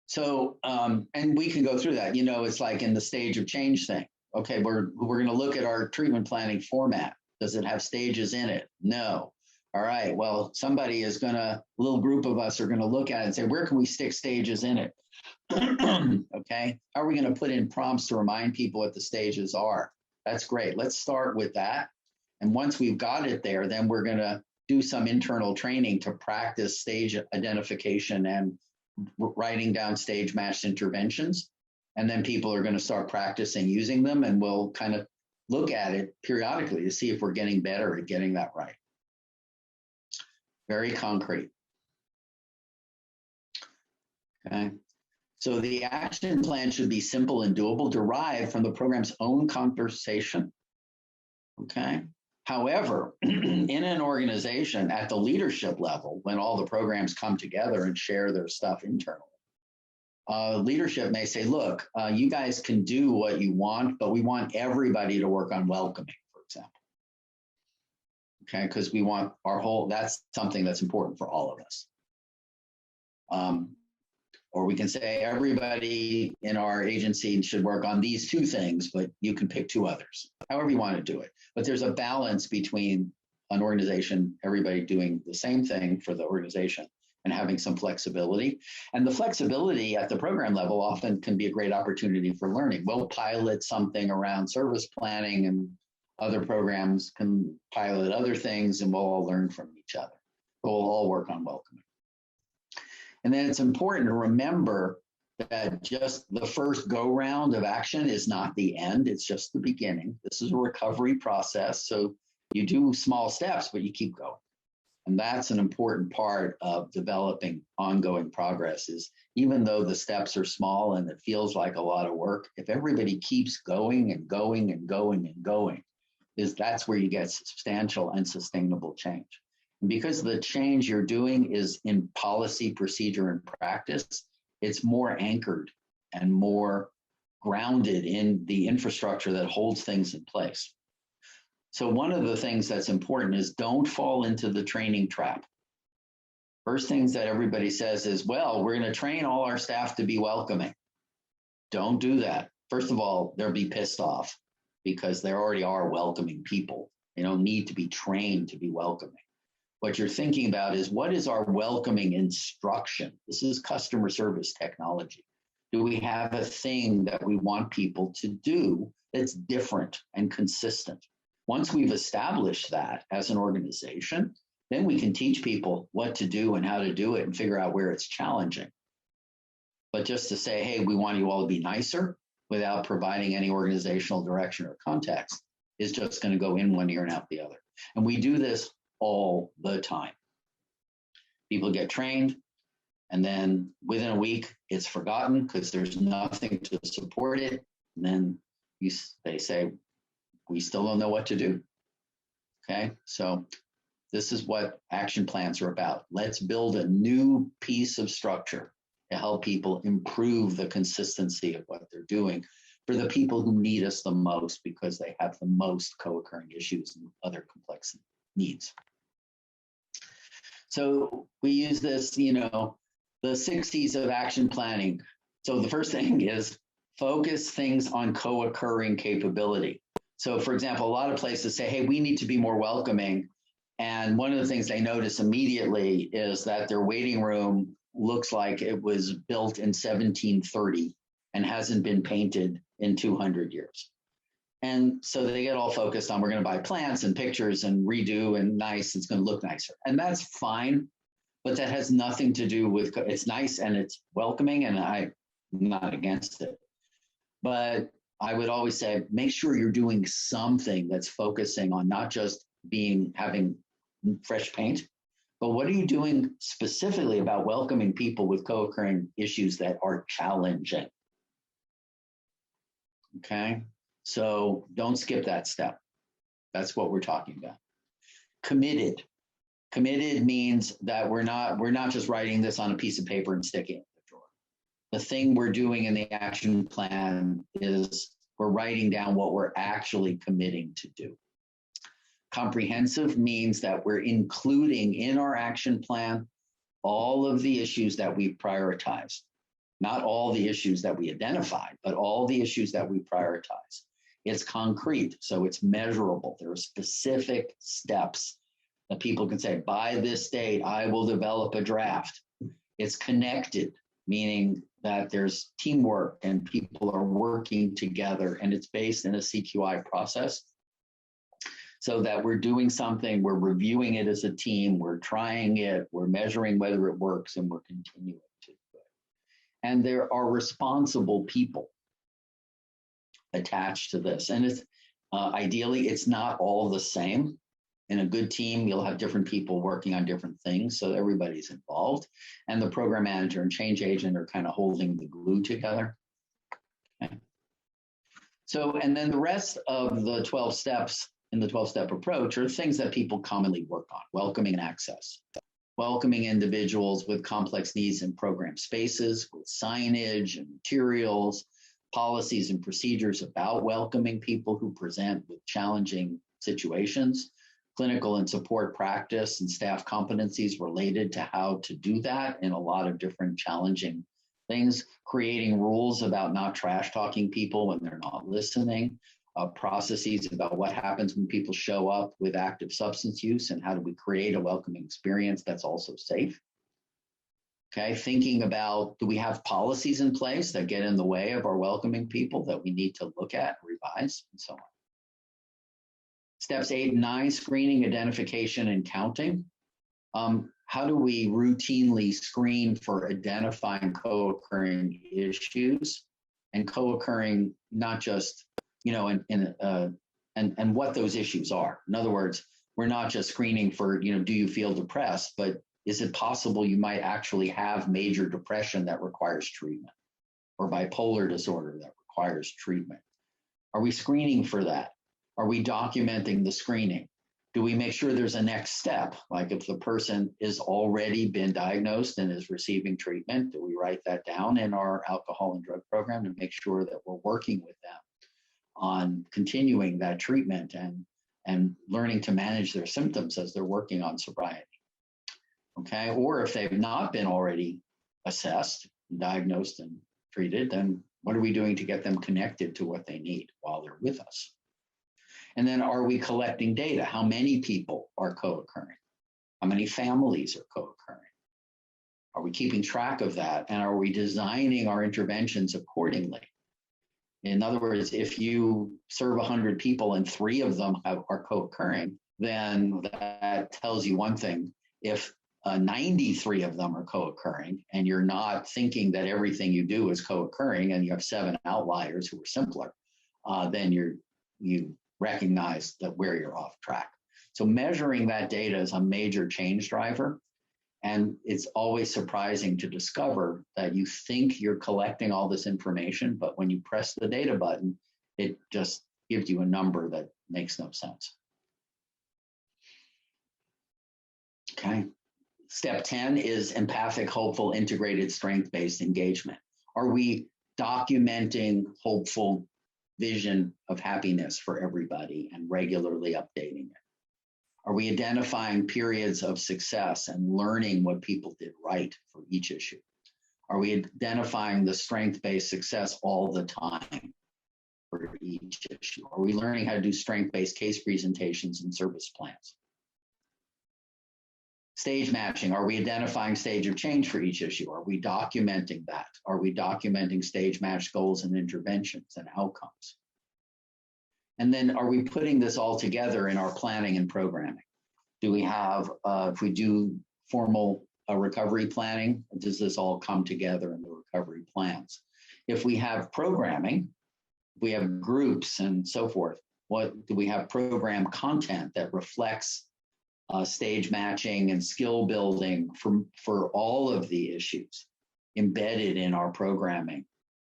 So, and we can go through that. You know, it's like in the stage of change thing. Okay, we're going to look at our treatment planning format. Does it have stages in it? No. All right, well, somebody is going to, a little group of us are going to look at it and say, where can we stick stages in it? Okay, how are we going to put in prompts to remind people what the stages are? That's great. Let's start with that. And once we've got it there, then we're going to do some internal training to practice stage identification and writing down stage matched interventions. And then people are going to start practicing using them, and we'll kind of look at it periodically to see if we're getting better at getting that right. Very concrete. Okay. So the action plan should be simple and doable, derived from the program's own conversation. Okay. However, in an organization at the leadership level, when all the programs come together and share their stuff internally, leadership may say, look, you guys can do what you want, but we want everybody to work on welcoming, for example. Okay, because we want our whole, that's something that's important for all of us. Or we can say everybody in our agency should work on these 2 things, but you can pick 2 others, however you want to do it. But there's a balance between an organization, everybody doing the same thing for the organization and having some flexibility. And the flexibility at the program level often can be a great opportunity for learning. We'll pilot something around service planning, and other programs can pilot other things, and we'll all learn from each other. We'll all work on welcoming. And then it's important to remember that just the first go round of action is not the end. It's just the beginning. This is a recovery process. So you do small steps, but you keep going. And that's an important part of developing ongoing progress, is even though the steps are small and it feels like a lot of work, if everybody keeps going and going and going and going, that's where you get substantial and sustainable change. And because the change you're doing is in policy, procedure, and practice, it's more anchored and more grounded in the infrastructure that holds things in place. So one of the things that's important is don't fall into the training trap. First things that everybody says is, well, we're going to train all our staff to be welcoming. Don't do that. First of all, they'll be pissed off because there already are welcoming people. They don't need to be trained to be welcoming. What you're thinking about is, what is our welcoming instruction? This is customer service technology. Do we have a thing that we want people to do that's different and consistent? Once we've established that as an organization, then we can teach people what to do and how to do it and figure out where it's challenging. But just to say, hey, we want you all to be nicer without providing any organizational direction or context is just going to go in one ear and out the other. And we do this all the time. People get trained, and then within a week, it's forgotten because there's nothing to support it. And then they say, we still don't know what to do. Okay, so this is what action plans are about. Let's build a new piece of structure to help people improve the consistency of what they're doing for the people who need us the most, because they have the most co-occurring issues and other complex needs. So we use this, the 6 C's of action planning. So the first thing is focus things on co-occurring capability. So for example, a lot of places say, hey, we need to be more welcoming. And one of the things they notice immediately is that their waiting room looks like it was built in 1730 and hasn't been painted in 200 years. And so they get all focused on, we're going to buy plants and pictures and redo and nice, it's going to look nicer. And that's fine, but that has nothing to do with, it's nice and it's welcoming, and I'm not against it. But I would always say, make sure you're doing something that's focusing on not just having fresh paint, but what are you doing specifically about welcoming people with co-occurring issues that are challenging? Okay, so don't skip that step. That's what we're talking about. Committed. Committed means that we're not just writing this on a piece of paper and sticking it in the drawer. The thing we're doing in the action plan is we're writing down what we're actually committing to do. Comprehensive means that we're including in our action plan all of the issues that we prioritized. Not all the issues that we identified, but all the issues that we prioritize. It's concrete, so it's measurable. There are specific steps that people can say, by this date, I will develop a draft. It's connected, meaning that there's teamwork and people are working together, and it's based in a CQI process so that we're doing something, we're reviewing it as a team, we're trying it, we're measuring whether it works, and we're continuing to do it. And there are responsible people attached to this. And it's ideally, it's not all the same. In a good team, you'll have different people working on different things, so everybody's involved. And the program manager and change agent are kind of holding the glue together. Okay. So, and then the rest of the 12 steps in the 12-step approach are things that people commonly work on: welcoming and access, welcoming individuals with complex needs in program spaces, with signage and materials, policies and procedures about welcoming people who present with challenging situations, clinical and support practice and staff competencies related to how to do that in a lot of different challenging things, creating rules about not trash talking people when they're not listening, processes about what happens when people show up with active substance use and how do we create a welcoming experience that's also safe. Okay, thinking about, do we have policies in place that get in the way of our welcoming people that we need to look at, revise, and so on. Steps 8 and 9, screening, identification, and counting. How do we routinely screen for identifying co-occurring issues and co-occurring, not just, and what those issues are. In other words, we're not just screening for, do you feel depressed, but is it possible you might actually have major depression that requires treatment, or bipolar disorder that requires treatment? Are we screening for that? Are we documenting the screening? Do we make sure there's a next step? Like if the person is already been diagnosed and is receiving treatment, do we write that down in our alcohol and drug program to make sure that we're working with them on continuing that treatment and learning to manage their symptoms as they're working on sobriety? Okay, or if they've not been already assessed, diagnosed, and treated, then what are we doing to get them connected to what they need while they're with us? And then are we collecting data? How many people are co-occurring? How many families are co-occurring? Are we keeping track of that? And are we designing our interventions accordingly? In other words, if you serve 100 people and 3 of them are co-occurring, then that tells you one thing. If 93 of them are co-occurring and you're not thinking that everything you do is co-occurring and you have 7 outliers who are simpler, then you recognize that where you're off track. So measuring that data is a major change driver. And it's always surprising to discover that you think you're collecting all this information, but when you press the data button, it just gives you a number that makes no sense. Okay. Step 10 is empathic, hopeful, integrated, strength-based engagement. Are we documenting hopeful vision of happiness for everybody and regularly updating it? Are we identifying periods of success and learning what people did right for each issue? Are we identifying the strength-based success all the time for each issue? Are we learning how to do strength-based case presentations and service plans? Stage matching, are we identifying stage of change for each issue? Are we documenting that? Are we documenting stage match goals and interventions and outcomes? And then are we putting this all together in our planning and programming? Do we have, if we do formal recovery planning, does this all come together in the recovery plans? If we have programming, we have groups and so forth, what do we have program content that reflects stage matching and skill building for all of the issues embedded in our programming,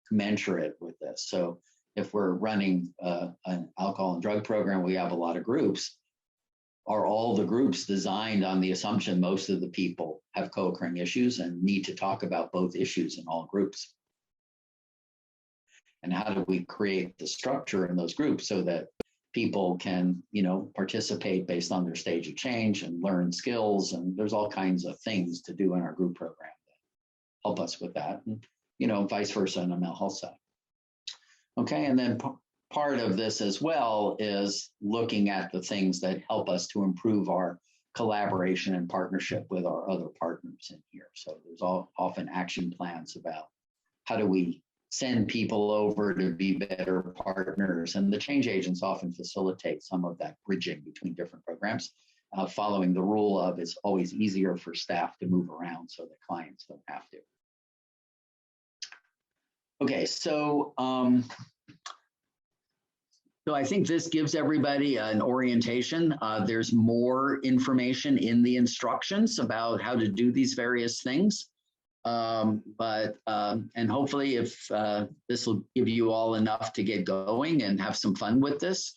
commensurate with this? So if we're running an alcohol and drug program, we have a lot of groups. are all the groups designed on the assumption most of the people have co-occurring issues and need to talk about both issues in all groups? And how do we create the structure in those groups so that people can, participate based on their stage of change and learn skills? And there's all kinds of things to do in our group program that help us with that, and, vice versa on the mental health side. Okay, and then part of this as well is looking at the things that help us to improve our collaboration and partnership with our other partners in here. So there's often action plans about how do we send people over to be better partners, and the change agents often facilitate some of that bridging between different programs, following the rule of it's always easier for staff to move around so that clients don't have to. Okay, so I think this gives everybody an orientation. There's more information in the instructions about how to do these various things. And hopefully if this will give you all enough to get going and have some fun with this.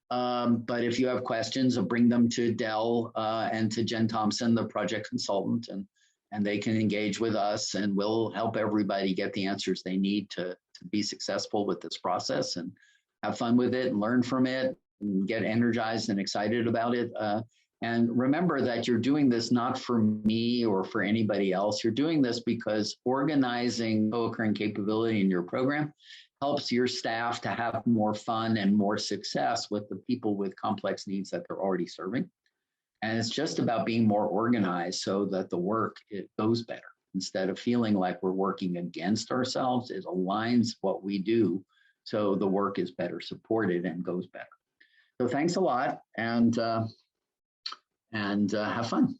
But if you have questions, bring them to Dell and to Jen Thompson, the project consultant, and they can engage with us, and we'll help everybody get the answers they need to be successful with this process and have fun with it and learn from it and get energized and excited about it. And remember that you're doing this not for me or for anybody else. You're doing this because organizing co-occurring capability in your program helps your staff to have more fun and more success with the people with complex needs that they're already serving. And it's just about being more organized so that the work, it goes better. Instead of feeling like we're working against ourselves, it aligns what we do so the work is better supported and goes better. So thanks a lot, and have fun.